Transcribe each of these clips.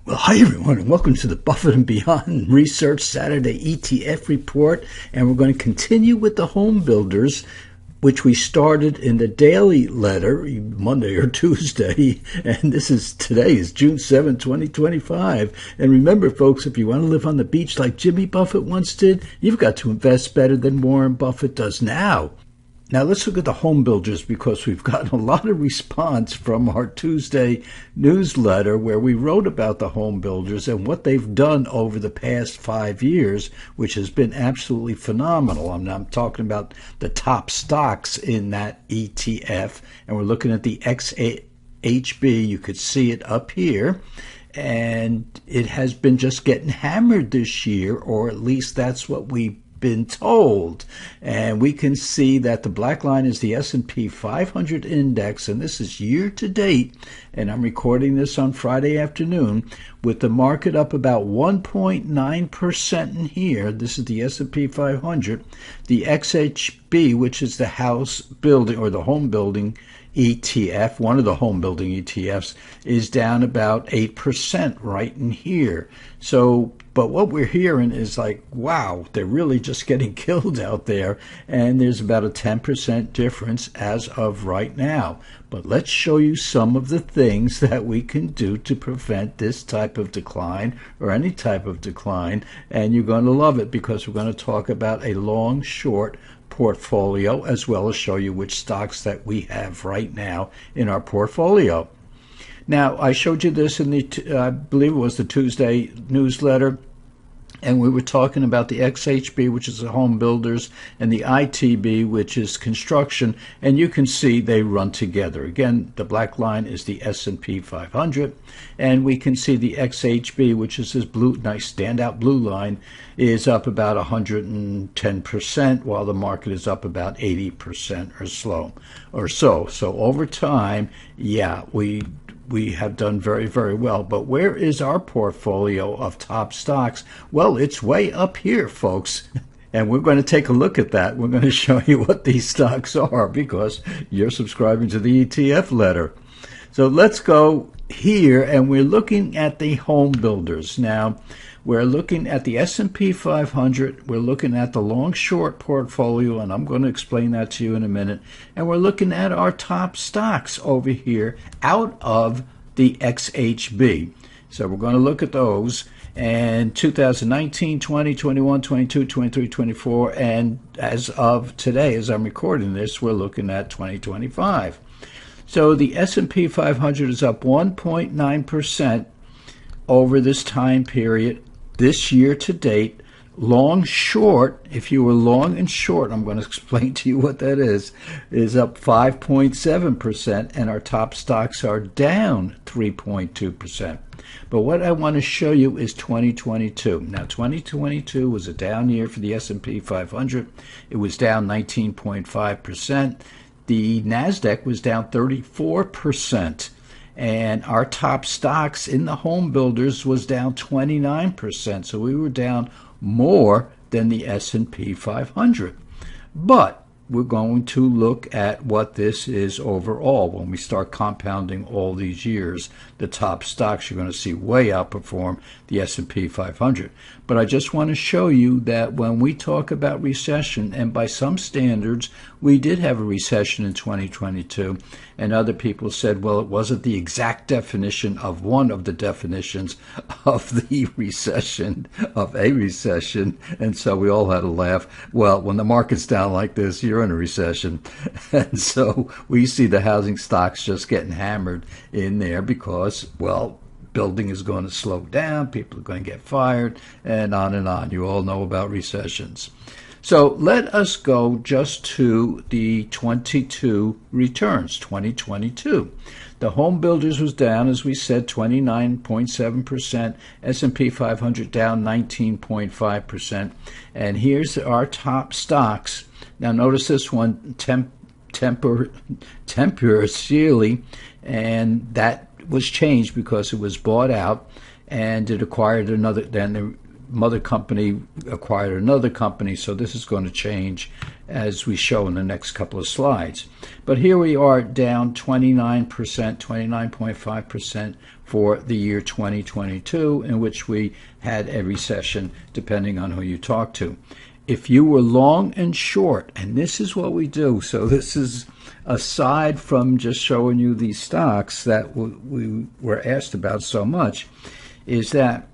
Well, hi everyone, and welcome to the Buffett and Beyond Research Saturday ETF report. And we're going to continue with the home builders, which we started in the daily letter Monday or Tuesday. And today is June 7, 2025. And remember, folks, if you want to live on the beach like Jimmy Buffett once did, you've got to invest better than Warren Buffett does now. Now let's look at the home builders, because we've gotten a lot of response from our Tuesday newsletter where we wrote about the home builders and what they've done over the past 5 years, which has been absolutely phenomenal. I'm talking about the top stocks in that ETF, and we're looking at the XHB. You could see it up here. And it has been just getting hammered this year, or at least that's what we've been told. And we can see that the black line is the S&P 500 index, and this is year to date, and I'm recording this on Friday afternoon, with the market up about 1.9% in here. This is the S&P 500. The XHB, which is the house building or the home building ETF, one of the home building ETFs, is down about 8% right in here. So, but what we're hearing is like, wow, they're really just getting killed out there. And there's about a 10% difference as of right now. But let's show you some of the things that we can do to prevent this type of decline or any type of decline. And you're going to love it, because we're going to talk about a long, short portfolio, as well as show you which stocks that we have right now in our portfolio. Now, I showed you this in the, I believe it was the Tuesday newsletter, and we were talking about the XHB, which is the home builders, and the ITB, which is construction, and you can see they run together. Again, the black line is the S&P 500, and we can see the XHB, which is this blue, nice standout blue line, is up about 110%, while the market is up about 80% or so. So over time, yeah, we have done very, very well. But where is our portfolio of top stocks? Well, it's way up here, folks. And we're going to take a look at that. We're going to show you what these stocks are, because you're subscribing to the ETF letter. So let's go here, and we're looking at the home builders. Now, we're looking at the S&P 500. We're looking at the long-short portfolio, and I'm going to explain that to you in a minute. And we're looking at our top stocks over here out of the XHB. So we're going to look at those. And 2019, 20, 21, 22, 23, 24, and as of today, as I'm recording this, we're looking at 2025. So the S&P 500 is up 1.9% over this time period. This year to date, long short, if you were long and short, I'm going to explain to you what that is up 5.7%, and our top stocks are down 3.2%. But what I want to show you is 2022. Now, 2022 was a down year for the S&P 500. It was down 19.5%. The NASDAQ was down 34%. And our top stocks in the home builders was down 29%. So we were down more than the S&P 500. But we're going to look at what this is overall. When we start compounding all these years, the top stocks, you're going to see way outperform the S&P 500. But I just want to show you that when we talk about recession, and by some standards, we did have a recession in 2022, and other people said, well, it wasn't the exact definition of one of the definitions of the recession, of a recession, and so we all had to laugh. Well, when the market's down like this, you're in a recession. And so we see the housing stocks just getting hammered in there because, well, building is going to slow down, people are going to get fired, and on and on. You all know about recessions. So let us go just to the 22 returns, 2022. The home builders was down, as we said, 29.7%. S&P 500 down 19.5%. And here's our top stocks. Now notice this one, Temporarily, and that was changed because it was bought out, and it acquired another. Then the mother company acquired another company, so this is going to change as we show in the next couple of slides. But here we are down 29%, 29.5% for the year 2022, in which we had a recession, depending on who you talk to. If you were long and short, and this is what we do, so this is aside from just showing you these stocks that we were asked about so much, is that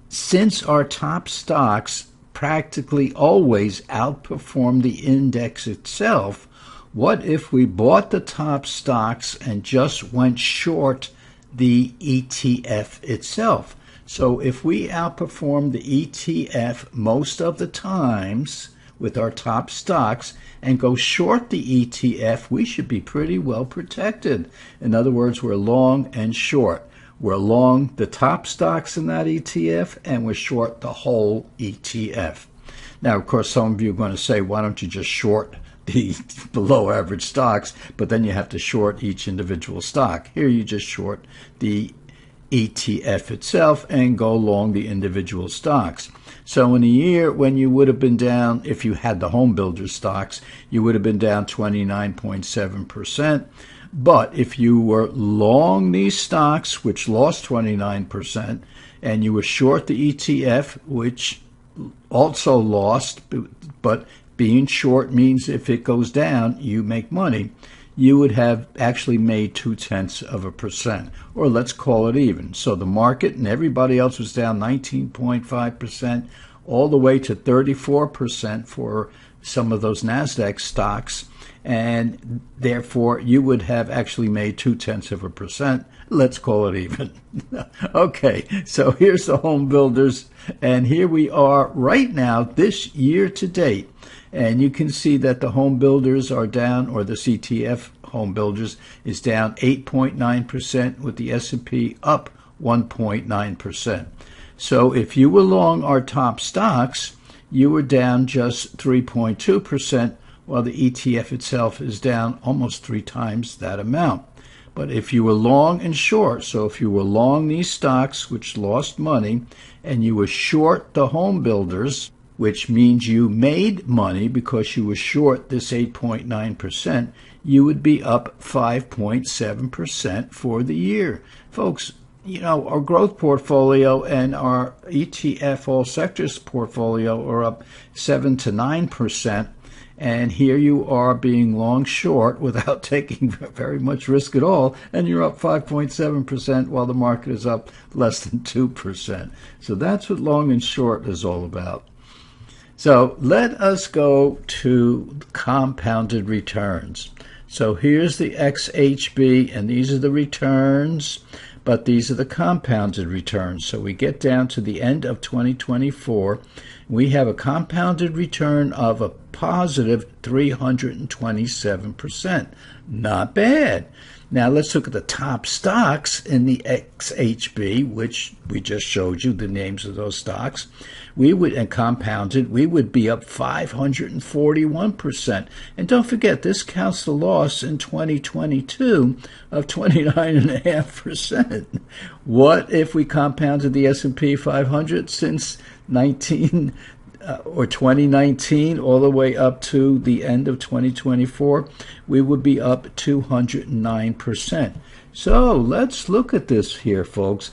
since our top stocks practically always outperform the index itself, what if we bought the top stocks and just went short the ETF itself? So if we outperform the ETF most of the times with our top stocks and go short the ETF, we should be pretty well protected. In other words, we're long and short. We're long the top stocks in that ETF, and we're short the whole ETF. Now, of course, some of you are going to say, why don't you just short the below average stocks, but then you have to short each individual stock. Here you just short the ETF itself and go long the individual stocks. So in a year when you would have been down, if you had the home builder stocks, you would have been down 29.7%. But if you were long these stocks, which lost 29%, and you were short the ETF, which also lost, but being short means if it goes down, you make money, you would have actually made 0.2%, or let's call it even. So the market and everybody else was down 19.5%, all the way to 34% for some of those NASDAQ stocks, and therefore you would have actually made 0.2%. Let's call it even. Okay, so here's the home builders, and here we are right now, this year to date. And you can see that the home builders are down, or the CTF home builders is down 8.9%, with the S&P up 1.9%. So if you were long our top stocks, you were down just 3.2%, while the ETF itself is down almost 3 times that amount. But if you were long and short, so if you were long these stocks, which lost money, and you were short the home builders, which means you made money because you were short this 8.9%, you would be up 5.7% for the year. Folks, you know, our growth portfolio and our ETF all sectors portfolio are up 7 to 9%. And here you are being long short without taking very much risk at all, and you're up 5.7% while the market is up less than 2%. So that's what long and short is all about. So let us go to compounded returns. So here's the XHB, and these are the returns, but these are the compounded returns. So we get down to the end of 2024, we have a compounded return of a positive 327%. Not bad. Now let's look at the top stocks in the XHB, which we just showed you the names of those stocks. We would, and compounded, we would be up 541%. And don't forget, this counts the loss in 2022 of 29.5%. What if we compounded the S&P 500 since 2019 all the way up to the end of 2024? We would be up 209%. So let's look at this here, folks.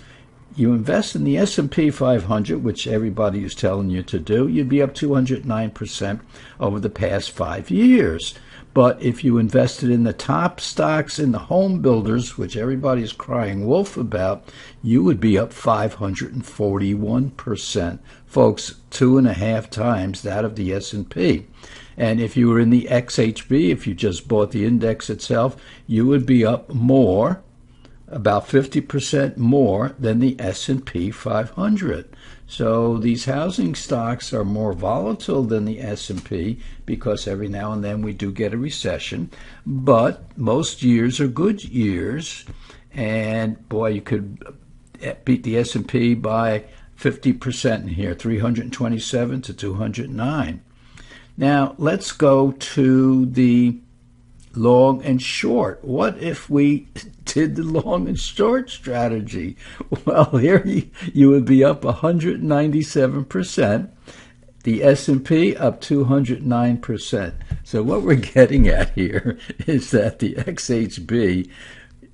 You invest in the S&P 500, which everybody is telling you to do, you'd be up 209% over the past 5 years. But if you invested in the top stocks in the home builders, which everybody is crying wolf about, you would be up 541%. Folks, 2.5 times that of the S&P. And if you were in the XHB, if you just bought the index itself, you would be up more, about 50% more than the S&P 500. So these housing stocks are more volatile than the S&P because every now and then we do get a recession. But most years are good years. And boy, you could beat the S&P by 50% in here, 327 to 209. Now let's go to the long and short. What if we did the long and short strategy? Well, here you would be up 197%. The S&P up 209%. So what we're getting at here is that the XHB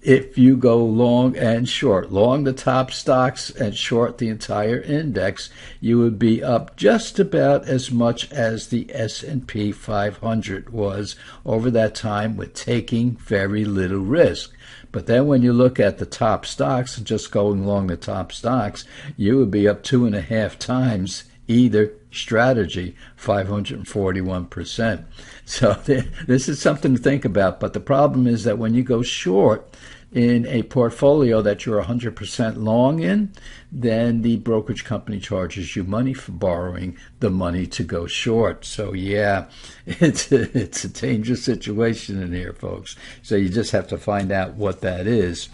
if you go long and short, long the top stocks and short the entire index, you would be up just about as much as the S&P 500 was over that time with taking very little risk. But then when you look at the top stocks, just going along the top stocks, you would be up 2.5 times either strategy, 541%. So this is something to think about. But the problem is that when you go short in a portfolio that you're 100% long in, then the brokerage company charges you money for borrowing the money to go short. So yeah, it's a dangerous situation in here, folks. So you just have to find out what that is,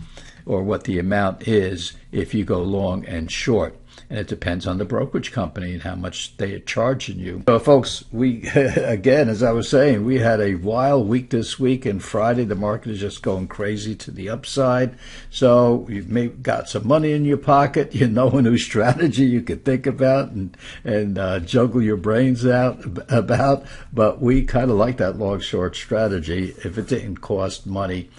or what the amount is if you go long and short. And it depends on the brokerage company and how much they are charging you. So, folks, we, again, as I was saying, we had a wild week this week, and Friday the market is just going crazy to the upside. So you've maybe got some money in your pocket. You know a new strategy you could think about and juggle your brains out about. But we kind of like that long-short strategy if it didn't cost money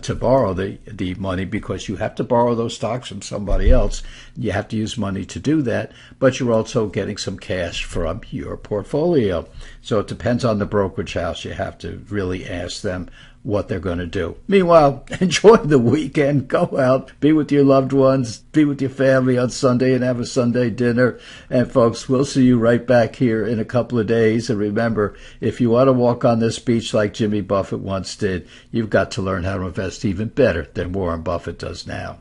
to borrow the money, because you have to borrow those stocks from somebody else. You have to use money to do that, but you're also getting some cash from your portfolio. So it depends on the brokerage house. You have to really ask them what they're going to do. Meanwhile, enjoy the weekend. Go out, be with your loved ones, be with your family on Sunday and have a Sunday dinner. And folks, we'll see you right back here in a couple of days. And remember, if you want to walk on this beach like Jimmy Buffett once did, you've got to learn how to invest even better than Warren Buffett does now.